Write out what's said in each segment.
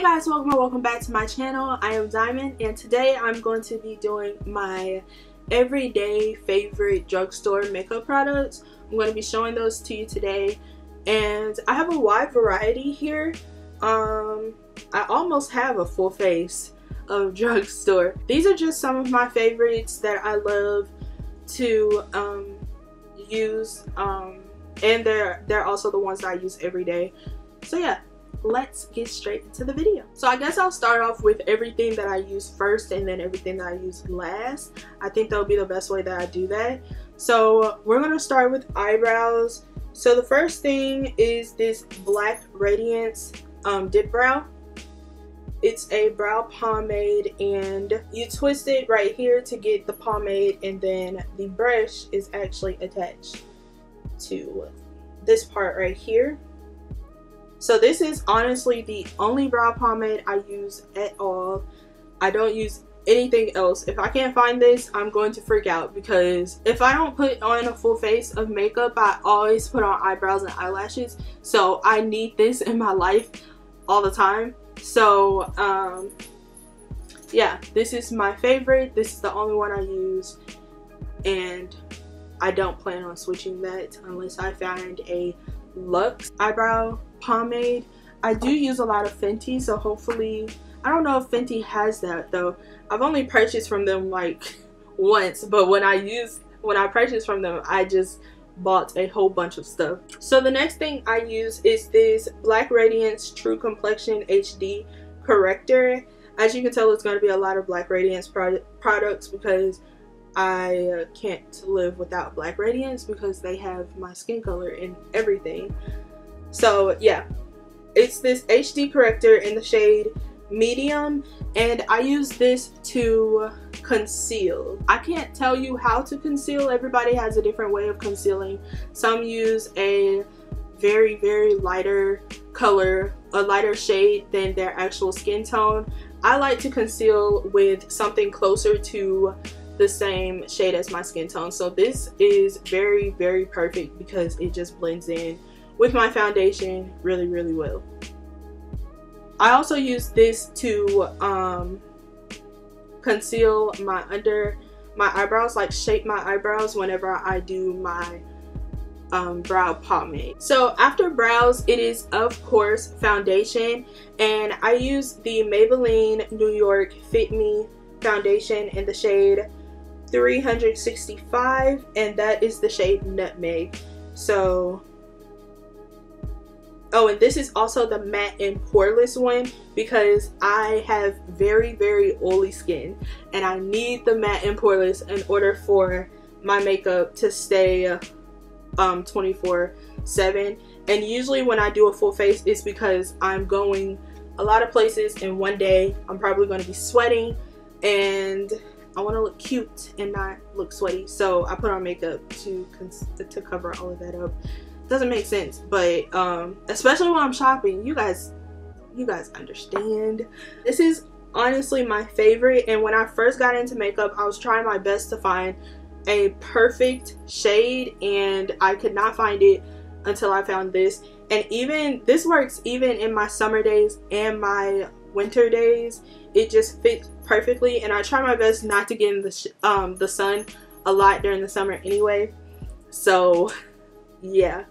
Hey guys, welcome back to my channel. I am Diamond, and today I'm going to be doing my everyday favorite drugstore makeup products. I'm going to be showing those to you today, and I have a wide variety here. I almost have a full face of drugstore. These are just some of my favorites that I love to use, and they're also the ones that I use every day. So yeah, let's get straight into the video. So I guess I'll start off with everything that I use first and then everything that I use last. I think that'll be the best way that I do that. So we're gonna start with eyebrows. So the first thing is this black Radiance dip brow. It's a brow pomade, and you twist it right here to get the pomade, and then the brush is actually attached to this part right here. So this is honestly the only brow pomade I use at all. I don't use anything else. If I can't find this, I'm going to freak out, because if I don't put on a full face of makeup, I always put on eyebrows and eyelashes. So I need this in my life all the time. So yeah, this is my favorite. This is the only one I use, and I don't plan on switching that unless I find a Luxe eyebrow pomade. I do use a lot of Fenty, so hopefully, I don't know if Fenty has that though. I've only purchased from them like once, but when I purchased from them, I just bought a whole bunch of stuff. So the next thing I use is this Black Radiance True Complexion HD corrector. As you can tell, it's going to be a lot of Black Radiance products, because I can't live without Black Radiance, because they have my skin color and everything. So yeah, it's this HD corrector in the shade medium, and I use this to conceal. I can't tell you how to conceal. Everybody has a different way of concealing. Some use a very lighter color, a lighter shade than their actual skin tone. I like to conceal with something closer to the same shade as my skin tone. So this is very perfect, because it just blends in with my foundation really well. I also use this to conceal my under my eyebrows, like shape my eyebrows whenever I do my brow pomade. So after brows, it is of course foundation, and I use the Maybelline New York Fit Me foundation in the shade 365, and that is the shade Nutmeg. So oh, and this is also the matte and poreless one, because I have very oily skin, and I need the matte and poreless in order for my makeup to stay 24/7. And usually when I do a full face, it's because I'm going a lot of places, and one day I'm probably going to be sweating, and I want to look cute and not look sweaty, so I put on makeup to cover all of that up. Doesn't make sense, but especially when I'm shopping, you guys understand. This is honestly my favorite, and when I first got into makeup, I was trying my best to find a perfect shade, and I could not find it until I found this. And even this works even in my summer days and my winter days. It just fits perfectly, and I try my best not to get in the sun a lot during the summer anyway. So yeah,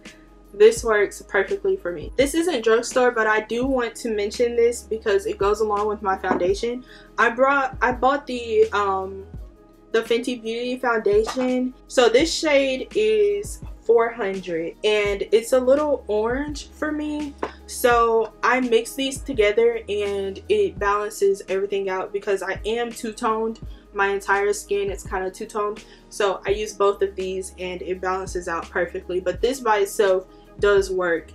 this works perfectly for me. This isn't drugstore, but I do want to mention this because it goes along with my foundation. I bought the Fenty Beauty foundation. So this shade is 400, and it's a little orange for me, so I mix these together and it balances everything out, because I am two-toned. My entire skin is kind of two-toned, so I use both of these and it balances out perfectly. But this by itself does work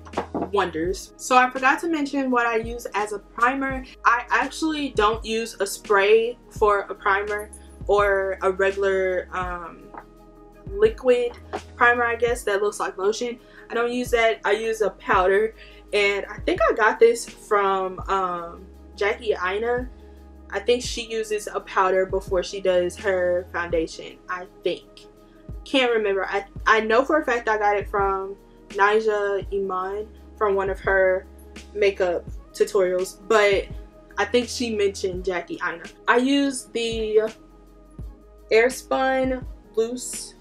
wonders. So I forgot to mention what I use as a primer. I actually don't use a spray for a primer or a regular liquid primer, I guess, that looks like lotion. I don't use that. I use a powder, and I think I got this from Jackie Aina. I think she uses a powder before she does her foundation, I think. Can't remember. I know for a fact I got it from Naija Iman from one of her makeup tutorials, but I think she mentioned Jackie Aina. I use the Airspun loose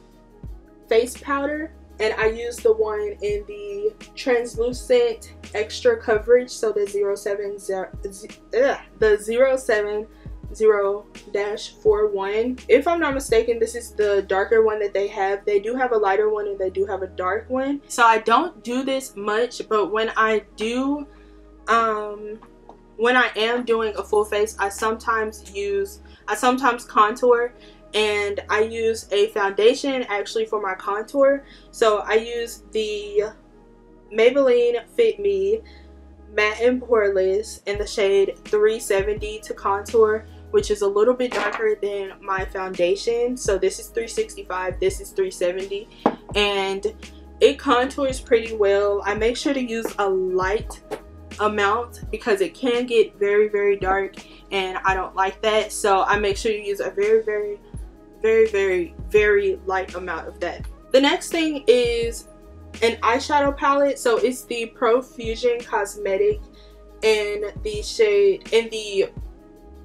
face powder, and I use the one in the translucent extra coverage, so the 070-41. If I'm not mistaken, this is the darker one that they have. They do have a lighter one and they do have a dark one. So I don't do this much, but when I do, when I am doing a full face, I sometimes contour, and I use a foundation actually for my contour. So I use the Maybelline Fit Me Matte and Poreless in the shade 370 to contour, which is a little bit darker than my foundation. So this is 365, this is 370, and it contours pretty well. I make sure to use a light amount because it can get very, very dark, and I don't like that. So I make sure you use a very, very, very, very, very light amount of that. The next thing is an eyeshadow palette. So it's the Profusion Cosmetic in the shade, in the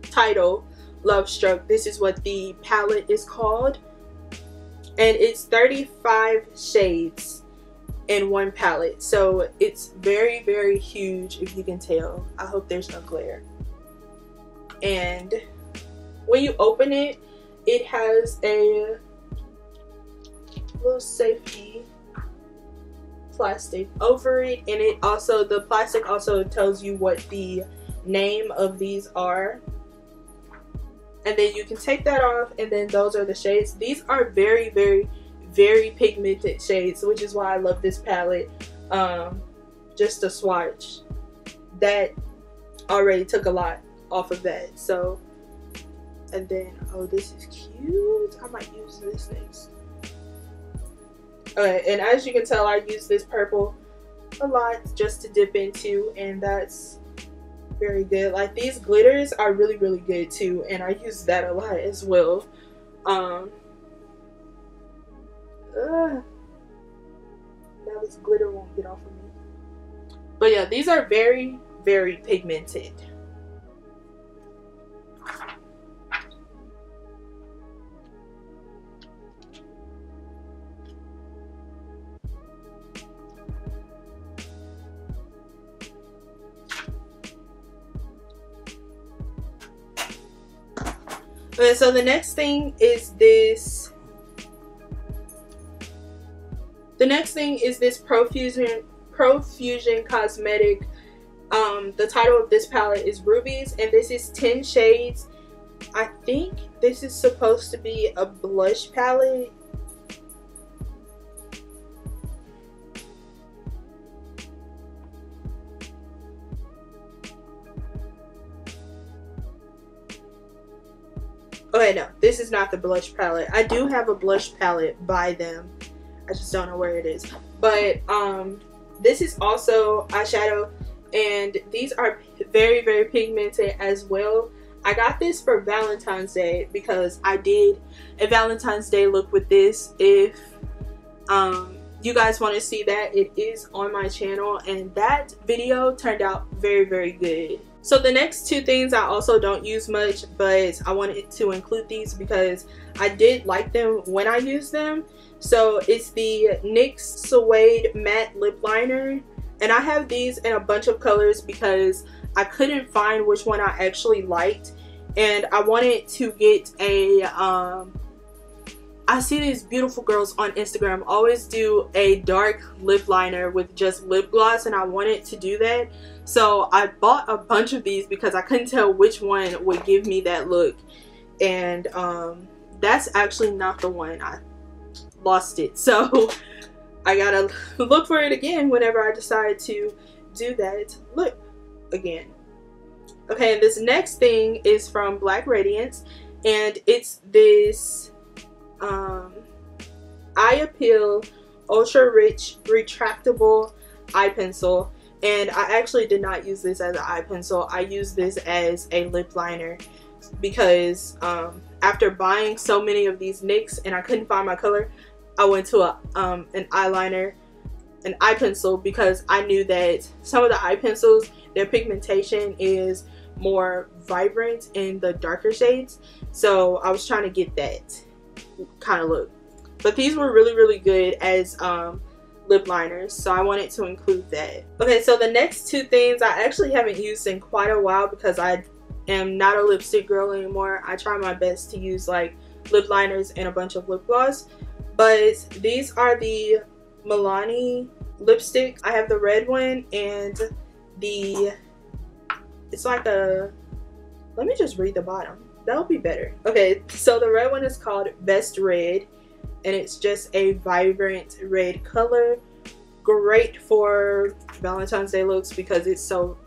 title Love Struck. This is what the palette is called, and it's 35 shades in one palette. So it's very, very huge, if you can tell. I hope there's no glare. And when you open it, it has a little safety plastic over it, and it also, the plastic also tells you what the name of these are, and then you can take that off, and then those are the shades. These are very, very, very pigmented shades, which is why I love this palette. Just a swatch that already took a lot off of that. So, and then, oh, this is cute. I might use this next. Okay, and as you can tell, I use this purple a lot just to dip into, and that's very good. Like, these glitters are really, really good too, and I use that a lot as well. Now this glitter won't get off of me. But yeah, these are very, very pigmented. Okay, so the next thing is this. The next thing is this Profusion Cosmetic. The title of this palette is Rubies, and this is 10 shades. I think this is supposed to be a blush palette. Okay, no, this is not the blush palette. I do have a blush palette by them. I just don't know where it is. But this is also eyeshadow, and these are very, very pigmented as well. I got this for Valentine's Day because I did a Valentine's Day look with this. If you guys want to see that, it is on my channel, and that video turned out very, very good. So the next two things I also don't use much, but I wanted to include these because I did like them when I used them. So it's the NYX Suede Matte Lip Liner, and I have these in a bunch of colors because I couldn't find which one I actually liked, and I wanted to get a I see these beautiful girls on Instagram always do a dark lip liner with just lip gloss, and I wanted to do that. So I bought a bunch of these because I couldn't tell which one would give me that look. And that's actually not the one. I lost it. So I gotta look for it again whenever I decide to do that look again. Okay, and this next thing is from Black Radiance, and it's this Eye Appeal Ultra Rich Retractable Eye Pencil. And I actually did not use this as an eye pencil. I used this as a lip liner because after buying so many of these NYX and I couldn't find my color, I went to an eyeliner, an eye pencil, because I knew that some of the eye pencils, their pigmentation is more vibrant in the darker shades, so I was trying to get that kind of look. But these were really good as lip liners, so I wanted to include that. Okay, so the next two things I actually haven't used in quite a while because I am not a lipstick girl anymore. I try my best to use like lip liners and a bunch of lip gloss, but these are the Milani lipstick. I have the red one and it's like a, let me just read the bottom, that'll be better. Okay, so the red one is called Best Red, and it's just a vibrant red color. Great for Valentine's Day looks because it's so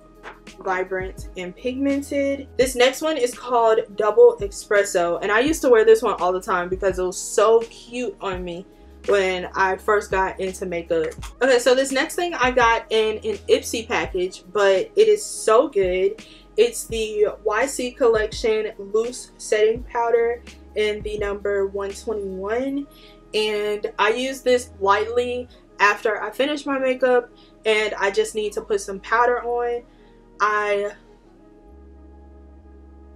vibrant and pigmented. This next one is called Double Espresso, and I used to wear this one all the time because it was so cute on me when I first got into makeup. Okay, so this next thing I got in an Ipsy package, but it is so good. It's the YC Collection Loose Setting Powder in the number 121, and I use this lightly after I finish my makeup and I just need to put some powder on. I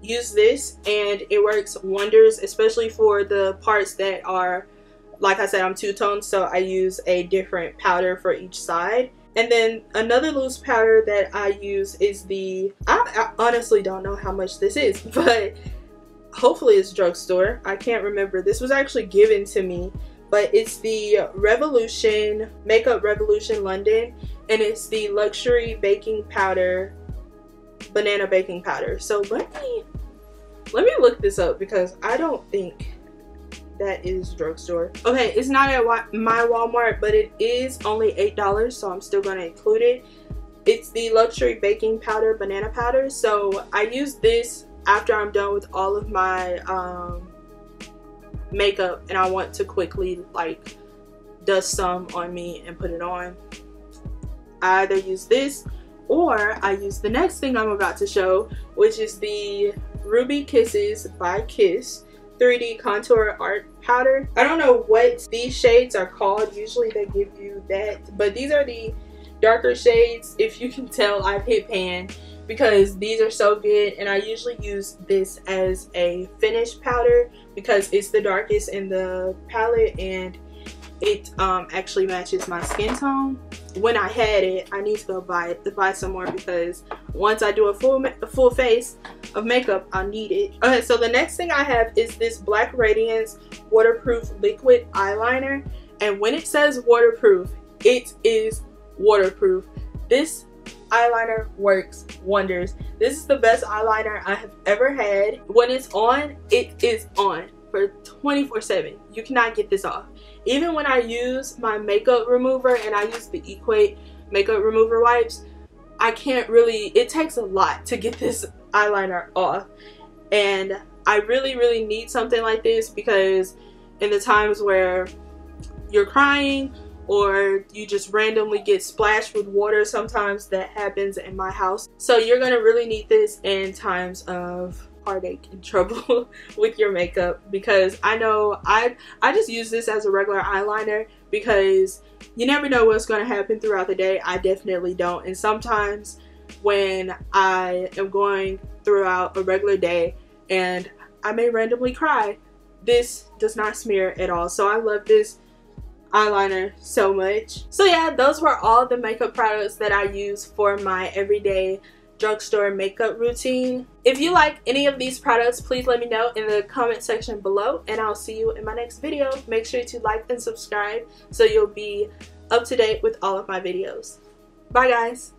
use this and it works wonders, especially for the parts that are, like I said, I'm two-toned, so I use a different powder for each side. And then another loose powder that I use is the, I honestly don't know how much this is, but hopefully it's Drugstore. I can't remember. This was actually given to me, but it's the Revolution, Makeup Revolution London, and it's the Luxury Baking Powder, Banana Baking Powder. So let me look this up because I don't think that is Drugstore. Okay, it's not at my Walmart, but it is only $8, so I'm still going to include it. It's the Luxury Baking Powder, Banana Powder. So I use this after I'm done with all of my makeup and I want to quickly like dust some on me and put it on. I either use this or I use the next thing I'm about to show, which is the Ruby Kisses by Kiss 3D Contour Art Powder. I don't know what these shades are called. Usually they give you that, but these are the darker shades. If you can tell, I've hit pan because these are so good, and I usually use this as a finish powder because it's the darkest in the palette and it actually matches my skin tone. When I had it, I need to go buy some more because once I do a full face of makeup, I'll need it. Okay, so the next thing I have is this Black Radiance waterproof liquid eyeliner, and when it says waterproof, it is waterproof. This eyeliner works wonders. This is the best eyeliner I have ever had. When it's on, it is on for 24/7. You cannot get this off. Even when I use my makeup remover and I use the Equate makeup remover wipes, I can't really, it takes a lot to get this eyeliner off. And I really need something like this because in the times where you're crying or you just randomly get splashed with water, sometimes that happens in my house. So you're gonna really need this in times of heartache and trouble with your makeup, because I know I just use this as a regular eyeliner because you never know what's going to happen throughout the day. I definitely don't, and sometimes when I am going throughout a regular day and I may randomly cry, this does not smear at all. So I love this eyeliner so much. So yeah, those were all the makeup products that I use for my everyday drugstore makeup routine. If you like any of these products, please let me know in the comment section below, and I'll see you in my next video. Make sure to like and subscribe so you'll be up to date with all of my videos. Bye guys.